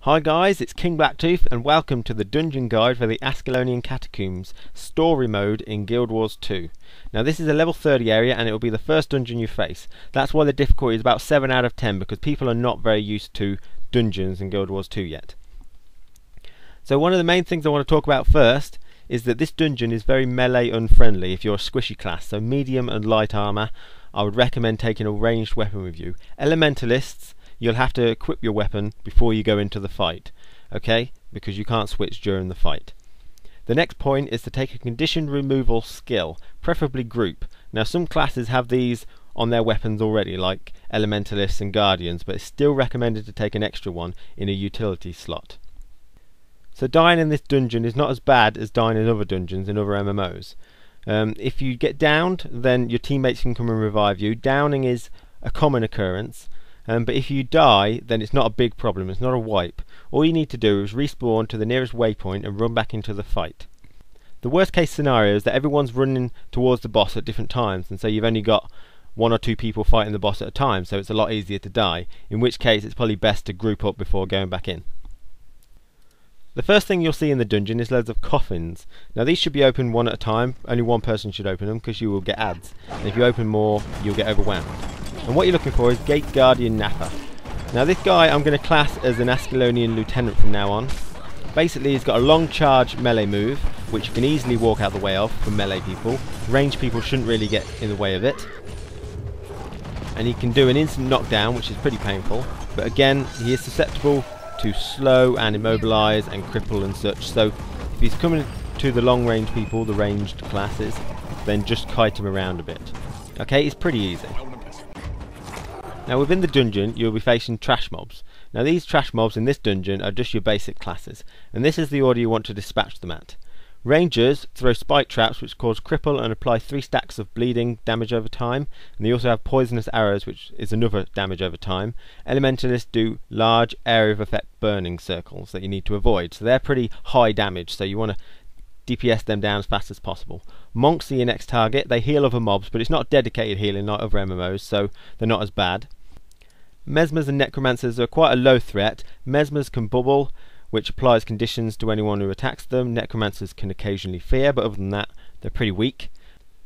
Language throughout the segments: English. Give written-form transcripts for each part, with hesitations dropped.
Hi guys, it's King Blacktooth and welcome to the dungeon guide for the Ascalonian Catacombs story mode in Guild Wars 2. Now this is a level 30 area and it will be the first dungeon you face. That's why the difficulty is about 7 out of 10 because people are not very used to dungeons in Guild Wars 2 yet. So one of the main things I want to talk about first is that this dungeon is very melee unfriendly if you're a squishy class, so medium and light armour. I would recommend taking a ranged weapon with you. Elementalists, you'll have to equip your weapon before you go into the fight, okay, because you can't switch during the fight. The next point is to take a condition removal skill, preferably group. Now some classes have these on their weapons already, like Elementalists and Guardians, but it's still recommended to take an extra one in a utility slot. So dying in this dungeon is not as bad as dying in other dungeons in other MMOs. If you get downed, then your teammates can come and revive you. Downing is a common occurrence. But if you die, then it's not a big problem, it's not a wipe. All you need to do is respawn to the nearest waypoint and run back into the fight. The worst case scenario is that everyone's running towards the boss at different times, and so you've only got 1 or 2 people fighting the boss at a time, so it's a lot easier to die, in which case it's probably best to group up before going back in. The first thing you'll see in the dungeon is loads of coffins. Now these should be opened one at a time, only one person should open them because you will get ads, and if you open more you'll get overwhelmed. And what you're looking for is Gate Guardian Napper. Now this guy I'm going to class as an Ascalonian Lieutenant from now on. Basically he's got a long charge melee move, which you can easily walk out the way of for melee people. Ranged people shouldn't really get in the way of it. And he can do an instant knockdown, which is pretty painful. But again, he is susceptible to slow and immobilize and cripple and such. So if he's coming to the long range people, the ranged classes, then just kite him around a bit. Okay, it's pretty easy. Now within the dungeon you'll be facing trash mobs. Now these trash mobs in this dungeon are just your basic classes, and this is the order you want to dispatch them at. Rangers throw spike traps which cause cripple and apply 3 stacks of bleeding damage over time, and they also have poisonous arrows which is another damage over time. Elementalists do large area of effect burning circles that you need to avoid, so they're pretty high damage, so you want to DPS them down as fast as possible. Monks are your next target. They heal other mobs, but it's not dedicated healing like other MMOs, so they're not as bad. Mesmers and Necromancers are quite a low threat. Mesmers can bubble, which applies conditions to anyone who attacks them. Necromancers can occasionally fear, but other than that, they're pretty weak.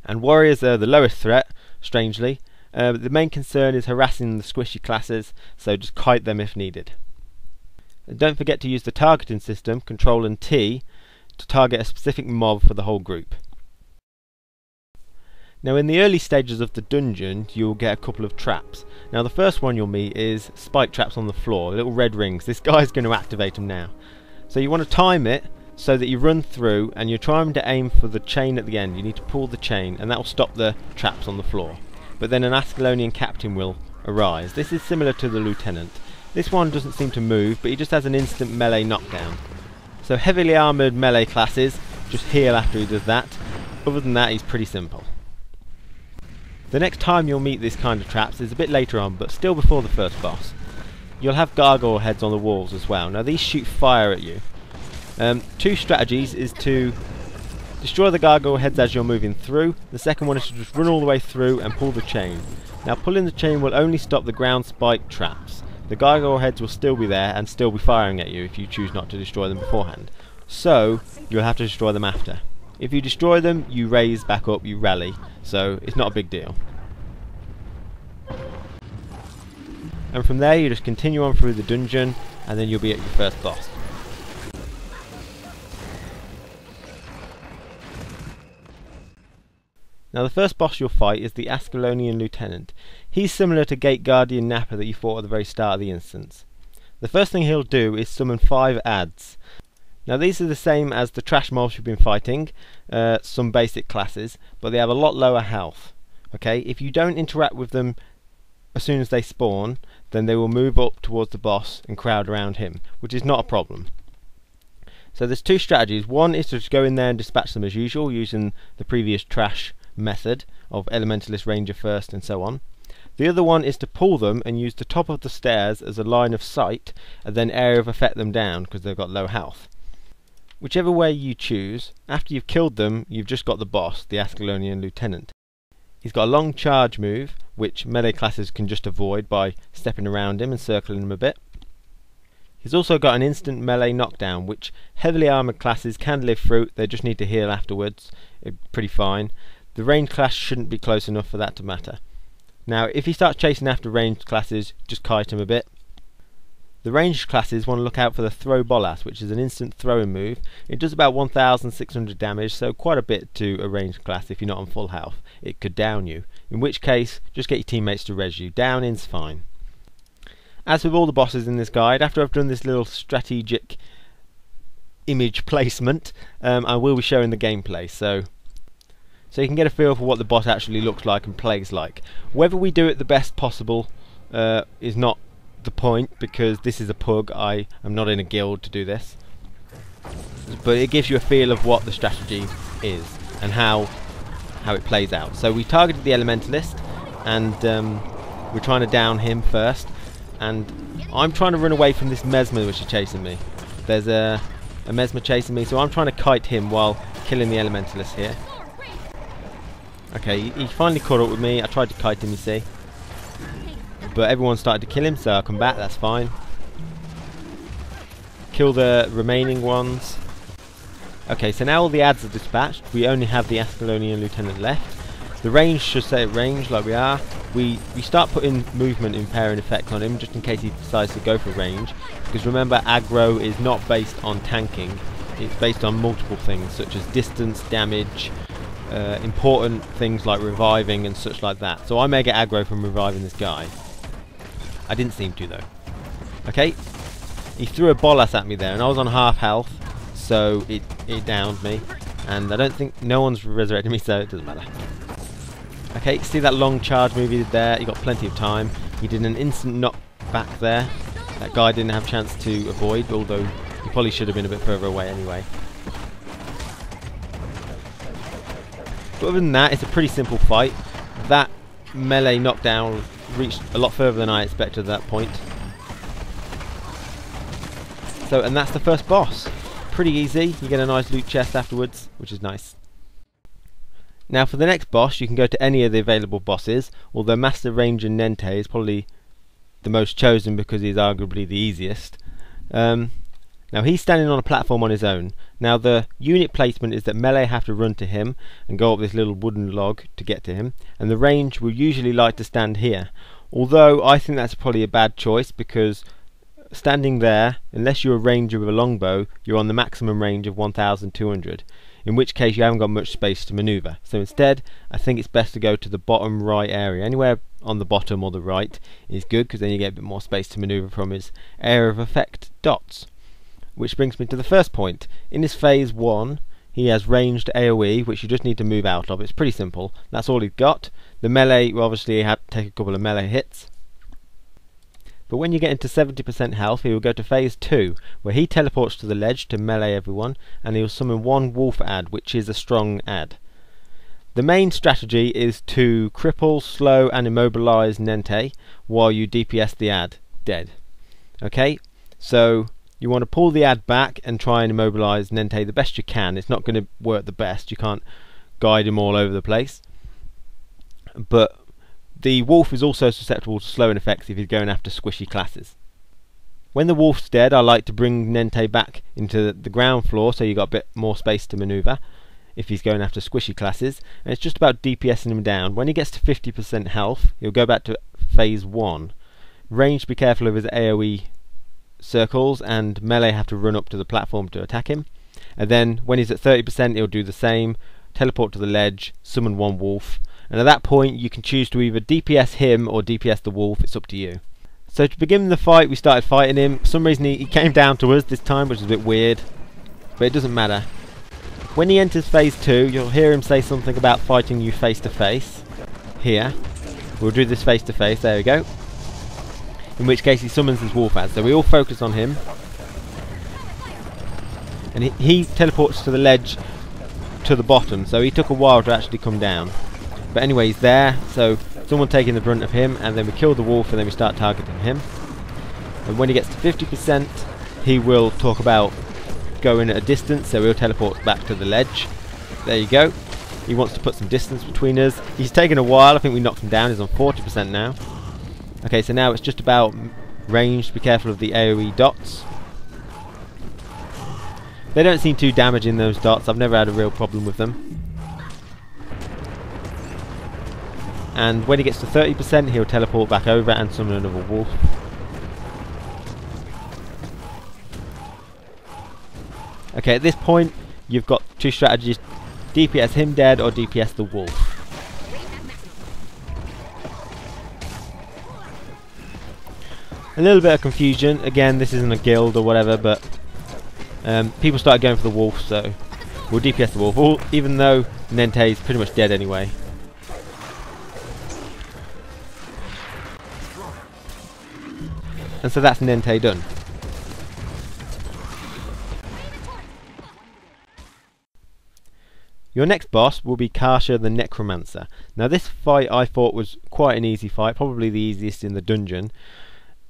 And Warriors are the lowest threat, strangely. The main concern is harassing the squishy classes, so just kite them if needed. And don't forget to use the targeting system, Control and T, to target a specific mob for the whole group. Now in the early stages of the dungeon you'll get a couple of traps. Now the first one you'll meet is spike traps on the floor, little red rings. This guy's going to activate them now. So you want to time it so that you run through and you're trying to aim for the chain at the end. You need to pull the chain and that will stop the traps on the floor. But then an Ascalonian captain will arise. This is similar to the Lieutenant. This one doesn't seem to move, but he just has an instant melee knockdown. So heavily armoured melee classes just heal after he does that. Other than that he's pretty simple. The next time you'll meet this kind of traps is a bit later on, but still before the first boss. You'll have gargoyle heads on the walls as well. Now these shoot fire at you. 2 strategies is to destroy the gargoyle heads as you're moving through. The second one is to just run all the way through and pull the chain. Now pulling the chain will only stop the ground spike traps. The gargoyle heads will still be there and still be firing at you if you choose not to destroy them beforehand. So you'll have to destroy them after. If you destroy them, you raise back up, you rally, so it's not a big deal. And from there you just continue on through the dungeon and then you'll be at your first boss. Now the first boss you'll fight is the Ascalonian Lieutenant. He's similar to Gate Guardian Napper that you fought at the very start of the instance. The first thing he'll do is summon 5 ads. Now these are the same as the trash mobs you've been fighting, some basic classes, but they have a lot lower health. Okay, if you don't interact with them as soon as they spawn, then they will move up towards the boss and crowd around him, which is not a problem. So there's 2 strategies. One is to just go in there and dispatch them as usual, using the previous trash method of Elementalist, Ranger first and so on. The other one is to pull them and use the top of the stairs as a line of sight and then area of effect them down because they've got low health. Whichever way you choose, after you've killed them you've just got the boss, the Ascalonian Lieutenant. He's got a long charge move which melee classes can just avoid by stepping around him and circling him a bit. He's also got an instant melee knockdown, which heavily armoured classes can live through. They just need to heal afterwards. It's pretty fine. The ranged class shouldn't be close enough for that to matter. Now, if he starts chasing after ranged classes, just kite him a bit. The ranged classes want to look out for the Throw Bolas, which is an instant throwing move. It does about 1,600 damage, so quite a bit to a ranged class if you're not on full health. It could down you, in which case, just get your teammates to res you. Downing's fine. As with all the bosses in this guide, after I've done this little strategic image placement, I will be showing the gameplay, so you can get a feel for what the boss actually looks like and plays like. Whether we do it the best possible is not the point, because this is a pug. I am not in a guild to do this, but it gives you a feel of what the strategy is and how it plays out. So we targeted the Elementalist, and we're trying to down him first, and I'm trying to run away from this Mesmer which is chasing me. There's a Mesmer chasing me, so I'm trying to kite him while killing the Elementalist here. Okay, he finally caught up with me. I tried to kite him, you see, but everyone started to kill him, so I'll come back, that's fine. Kill the remaining ones. Okay, so now all the ads are dispatched. We only have the Ascalonian Lieutenant left. The range should stay at range like we are. We start putting movement impairing effects on him just in case he decides to go for range, because remember, aggro is not based on tanking. It's based on multiple things such as distance, damage, important things like reviving and such like that. So I may get aggro from reviving this guy. I didn't seem to though. Okay, he threw a bolas at me there, and I was on half health, so it downed me, and I don't think no one's resurrected me, so it doesn't matter. Okay, see that long charge move he did there? He got plenty of time. He did an instant knock back there. That guy didn't have a chance to avoid, although he probably should have been a bit further away anyway. But other than that, it's a pretty simple fight. That melee knockdown reached a lot further than I expected at that point. So, and that's the first boss. Pretty easy. You get a nice loot chest afterwards, which is nice. Now for the next boss, you can go to any of the available bosses, although Master Ranger Nente is probably the most chosen because he's arguably the easiest. Now he's standing on a platform on his own. Now the unit placement is that melee have to run to him and go up this little wooden log to get to him, and the range will usually like to stand here. Although I think that's probably a bad choice, because standing there, unless you're a ranger with a longbow, you're on the maximum range of 1,200, in which case you haven't got much space to maneuver. So instead, I think it's best to go to the bottom right area. Anywhere on the bottom or the right is good, because then you get a bit more space to maneuver from his area of effect dots. Which brings me to the first point. In this phase 1, he has ranged AoE, which you just need to move out of. It's pretty simple. That's all he's got. The melee, well, obviously, you have to take a couple of melee hits. But when you get into 70% health, he will go to phase 2, where he teleports to the ledge to melee everyone, and he will summon one wolf ad, which is a strong ad. The main strategy is to cripple, slow, and immobilize Nente while you DPS the ad dead. Okay, so you want to pull the ad back and try and immobilize Nente the best you can. It's not going to work the best. You can't guide him all over the place. But the wolf is also susceptible to slowing effects if he's going after squishy classes. When the wolf's dead, I like to bring Nente back into the ground floor so you've got a bit more space to maneuver if he's going after squishy classes, and it's just about DPSing him down. When he gets to 50% health, he'll go back to phase 1. Range, be careful of his AoE circles, and melee have to run up to the platform to attack him. And then when he's at 30%, he'll do the same, teleport to the ledge, summon one wolf, and at that point you can choose to either DPS him or DPS the wolf. It's up to you. So to begin the fight, we started fighting him. For some reason he came down to us this time, which is a bit weird, but it doesn't matter. When he enters phase 2, you'll hear him say something about fighting you face to face. Here, we'll do this face to face, there we go. In which case he summons his wolf ad, so we all focus on him. And he teleports to the ledge to the bottom, so he took a while to actually come down. But anyway, he's there, so someone taking the brunt of him, and then we kill the wolf, and then we start targeting him. And when he gets to 50%, he will talk about going at a distance, so he'll teleport back to the ledge. There you go. He wants to put some distance between us. He's taken a while. I think we knocked him down. He's on 40% now. Okay, so now it's just about range. Be careful of the AoE dots. They don't seem too damaging, those dots. I've never had a real problem with them. And when he gets to 30%, he'll teleport back over and summon another wolf. Okay, at this point, you've got two strategies: DPS him dead or DPS the wolf. A little bit of confusion. Again, this isn't a guild or whatever, but people started going for the wolf, so we'll DPS the wolf, even though Nente is pretty much dead anyway. And so that's Nente done. Your next boss will be Karsha the Necromancer. Now this fight I thought was quite an easy fight, probably the easiest in the dungeon.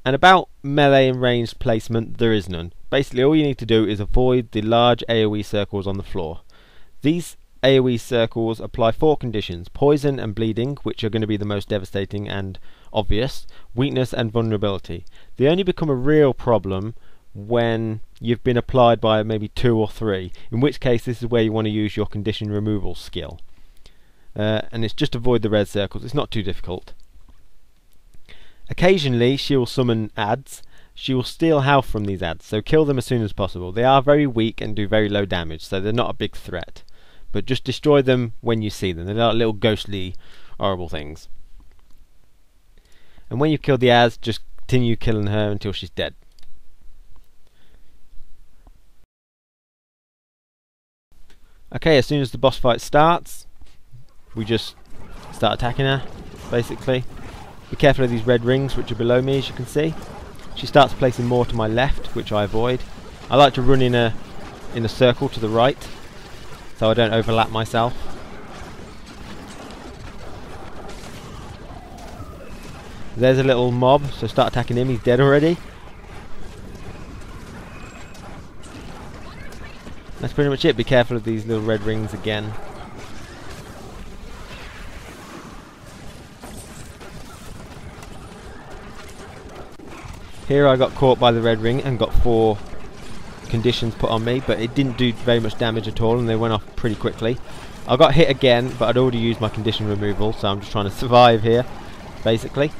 And about melee and ranged placement, there is none. Basically all you need to do is avoid the large AoE circles on the floor. These AoE circles apply 4 conditions: poison and bleeding, which are going to be the most devastating and obvious, weakness and vulnerability. They only become a real problem when you've been applied by maybe 2 or 3, in which case this is where you want to use your condition removal skill. And it's just avoid the red circles, it's not too difficult. Occasionally she will summon ads. She will steal health from these ads, so kill them as soon as possible. They are very weak and do very low damage, so they're not a big threat. But just destroy them when you see them. They're like little ghostly, horrible things. And when you've killed the ads, just continue killing her until she's dead. Okay, as soon as the boss fight starts, we just start attacking her, basically. Be careful of these red rings which are below me, as you can see. She starts placing more to my left, which I avoid. I like to run in a circle to the right, so I don't overlap myself. There's a little mob, so start attacking him. He's dead already. That's pretty much it. Be careful of these little red rings again. Here I got caught by the red ring and got 4 conditions put on me, but it didn't do very much damage at all and they went off pretty quickly. I got hit again, but I'd already used my condition removal, so I'm just trying to survive here, basically.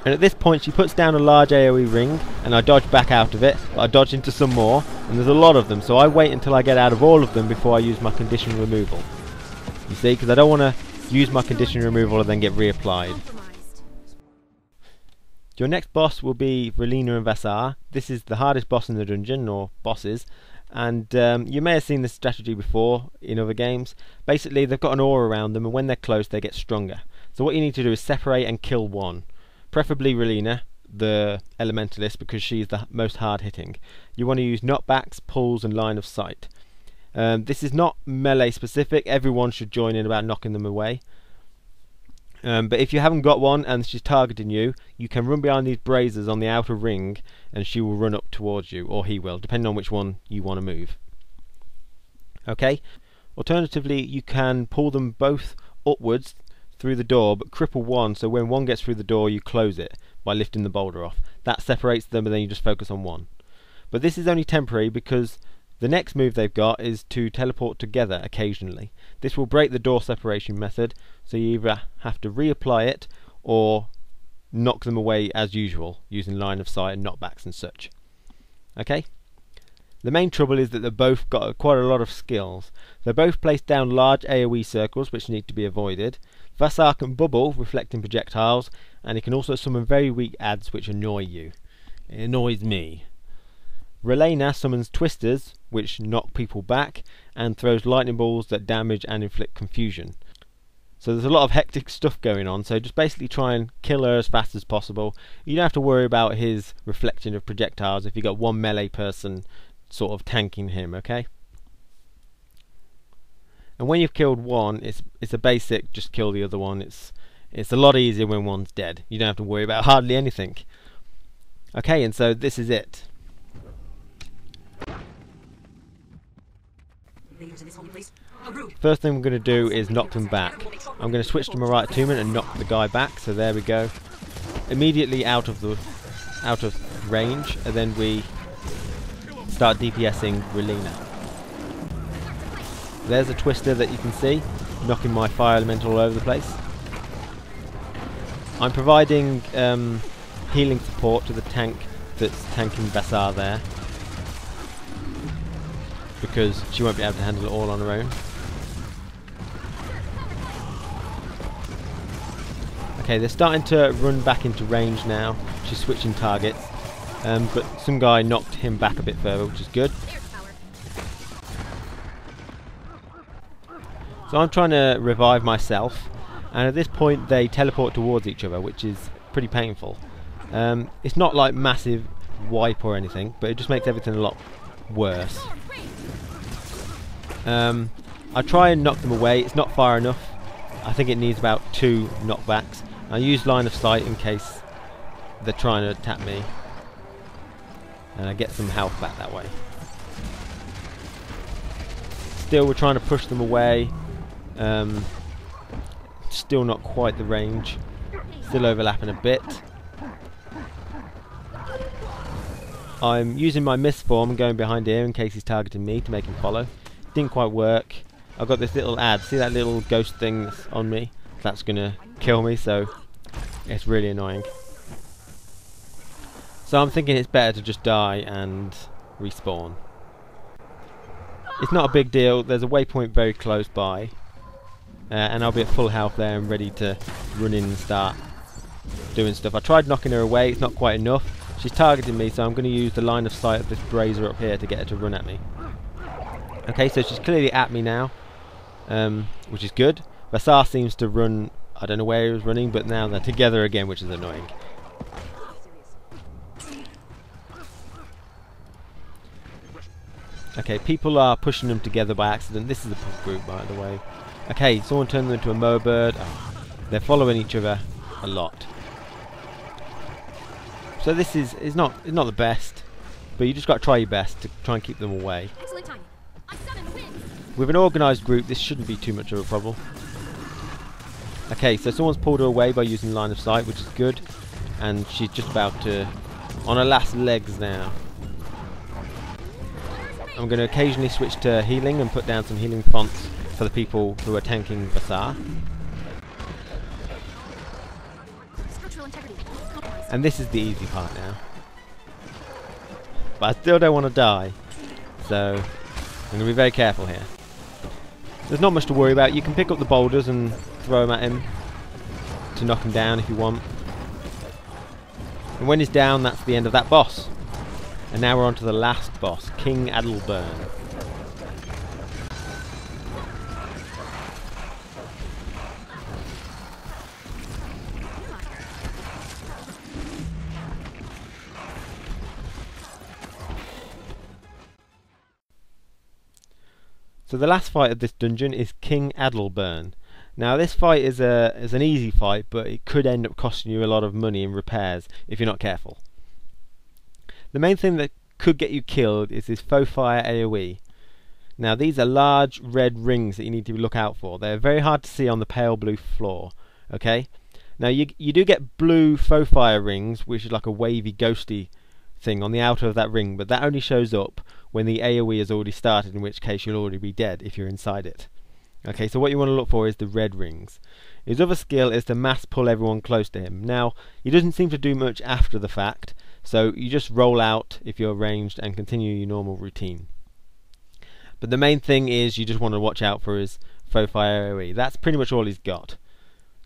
And at this point she puts down a large AoE ring and I dodge back out of it, but I dodge into some more, and there's a lot of them, so I wait until I get out of all of them before I use my condition removal. You see, because I don't want to use my condition removal and then get reapplied. Your next boss will be Relena Vassar. This is the hardest boss in the dungeon, or bosses, and you may have seen this strategy before in other games. Basically they've got an aura around them and when they're close they get stronger. So what you need to do is separate and kill one. Preferably Relena, the elementalist, because she's the most hard hitting. You want to use knockbacks, pulls and line of sight. This is not melee specific, everyone should join in about knocking them away. But if you haven't got one and she's targeting you, you can run behind these braziers on the outer ring and she will run up towards you, or he will, depending on which one you want to move. Okay? Alternatively, you can pull them both upwards through the door, but cripple one, so when one gets through the door you close it by lifting the boulder off. That separates them and then you just focus on one. But this is only temporary because the next move they've got is to teleport together occasionally. This will break the door separation method, so you either have to reapply it or knock them away as usual using line of sight and knockbacks and such. Okay? The main trouble is that they've both got quite a lot of skills. They both place down large AoE circles which need to be avoided. Vassar can bubble, reflecting projectiles, and he can also summon very weak ads which annoy you. It annoys me. Relena summons twisters, which knock people back, and throws lightning balls that damage and inflict confusion. So there's a lot of hectic stuff going on, so just basically try and kill her as fast as possible. You don't have to worry about his reflection of projectiles if you've got one melee person sort of tanking him, okay? And when you've killed one, it's a basic just kill the other one. It's a lot easier when one's dead. You don't have to worry about hardly anything. Okay, and so this is it. First thing I'm going to do is knock them back. I'm going to switch to my right attunement and knock the guy back. So there we go. Immediately out of range, and then we start DPSing Relena. There's a twister that you can see, knocking my fire elemental all over the place. I'm providing healing support to the tank that's tanking Vassar there, because she won't be able to handle it all on her own. Okay, they're starting to run back into range now. She's switching targets, but some guy knocked him back a bit further, which is good. So I'm trying to revive myself, and at this point they teleport towards each other, which is pretty painful. It's not like massive wipe or anything, but it just makes everything a lot worse. I try and knock them away. It's not far enough. I think it needs about 2 knockbacks. I use line of sight in case they're trying to attack me, and I get some health back that way. Still, we're trying to push them away. Still not quite the range. Still overlapping a bit. I'm using my mist form and going behind here in case he's targeting me to make him follow. Didn't quite work. I've got this little ad. See that little ghost thing that's on me? That's gonna kill me, so it's really annoying. So I'm thinking it's better to just die and respawn. It's not a big deal. There's a waypoint very close by, and I'll be at full health there and ready to run in and start doing stuff. I tried knocking her away. It's not quite enough. She's targeting me, so I'm going to use the line of sight of this brazier up here to get her to run at me. Okay, so she's clearly at me now, which is good. Vassar seems to run, I don't know where he was running, but now they're together again, which is annoying. Okay, people are pushing them together by accident. This is a push group, by the way. Okay, someone turned them into a Mo bird. Oh, they're following each other a lot. So this is not the best, but you just got to try your best to try and keep them away. With an organised group, this shouldn't be too much of a problem. Okay, so someone's pulled her away by using line of sight, which is good, and she's just about to, on her last legs now. I'm going to occasionally switch to healing and put down some healing fonts for the people who are tanking Vassar. And this is the easy part now. But I still don't want to die, so I'm going to be very careful here. There's not much to worry about. You can pick up the boulders and throw them at him to knock him down if you want. And when he's down, that's the end of that boss. And now we're on to the last boss, King Adelbern. So the last fight of this dungeon is King Adelbern. Now this fight is an easy fight, but it could end up costing you a lot of money in repairs if you're not careful. The main thing that could get you killed is this faux fire AoE. Now these are large red rings that you need to look out for. They're very hard to see on the pale blue floor. Okay. Now you do get blue faux fire rings, which is like a wavy ghosty thing on the outer of that ring, but that only shows up when the AoE has already started, in which case you'll already be dead if you're inside it. Okay, so what you want to look for is the red rings. His other skill is to mass pull everyone close to him. Now, he doesn't seem to do much after the fact, so you just roll out if you're ranged and continue your normal routine. But the main thing is you just want to watch out for his faux fire AoE. That's pretty much all he's got.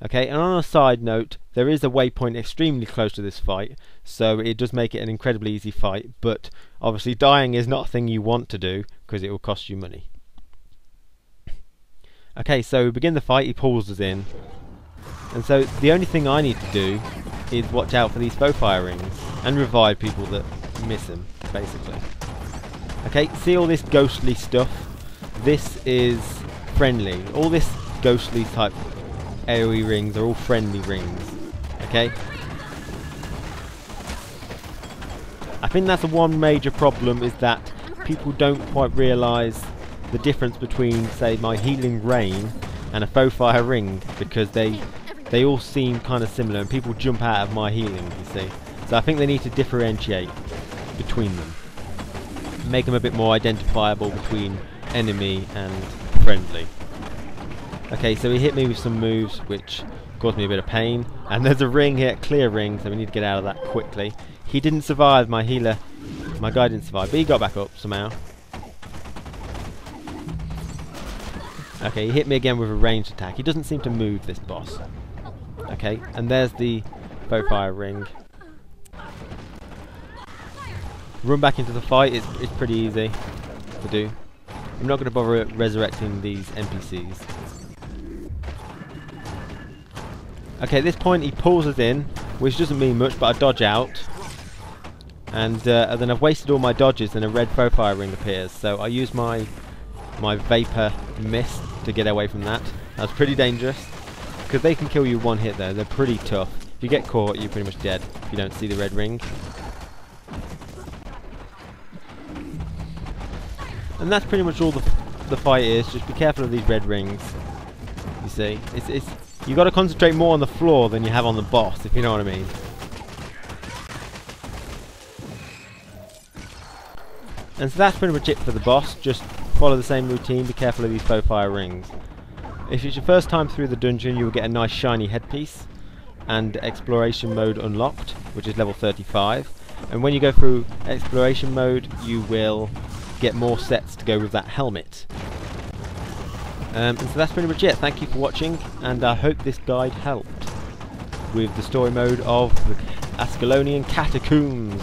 Okay, and on a side note, there is a waypoint extremely close to this fight, so it does make it an incredibly easy fight, but obviously dying is not a thing you want to do, because it will cost you money. Okay, so we begin the fight, he pulls us in, and so the only thing I need to do is watch out for these faux fire rings, and revive people that miss them, basically. Okay, see all this ghostly stuff? This is friendly. All this ghostly type AoE rings are all friendly rings. Okay? I think that's the one major problem, is that people don't quite realise the difference between, say, my healing rain and a faux fire ring, because they all seem kind of similar and people jump out of my healing, you see. So I think they need to differentiate between them, make them a bit more identifiable between enemy and friendly. Okay, so he hit me with some moves which caused me a bit of pain, and there's a ring here, clear ring, so we need to get out of that quickly. He didn't survive, my healer, my guy didn't survive, but he got back up somehow. Okay, he hit me again with a ranged attack. He doesn't seem to move, this boss. Okay, and there's the faux fire ring. Run back into the fight, it's pretty easy to do. I'm not going to bother resurrecting these NPCs. Okay, at this point he pulls us in, which doesn't mean much, but I dodge out. And then I've wasted all my dodges and a red faux fire ring appears. So I use my vapor mist to get away from that. That's pretty dangerous, because they can kill you one hit though, they're pretty tough. If you get caught, you're pretty much dead if you don't see the red ring. And that's pretty much all the fight is. Just be careful of these red rings. You see, you got to concentrate more on the floor than you have on the boss, if you know what I mean. And so that's pretty much it for the boss. Just follow the same routine. Be careful of these faux fire rings. If it's your first time through the dungeon, you will get a nice shiny headpiece and exploration mode unlocked, which is level 35. And when you go through exploration mode, you will get more sets to go with that helmet. And so that's pretty much it. Thank you for watching, and I hope this guide helped with the story mode of the Ascalonian Catacombs.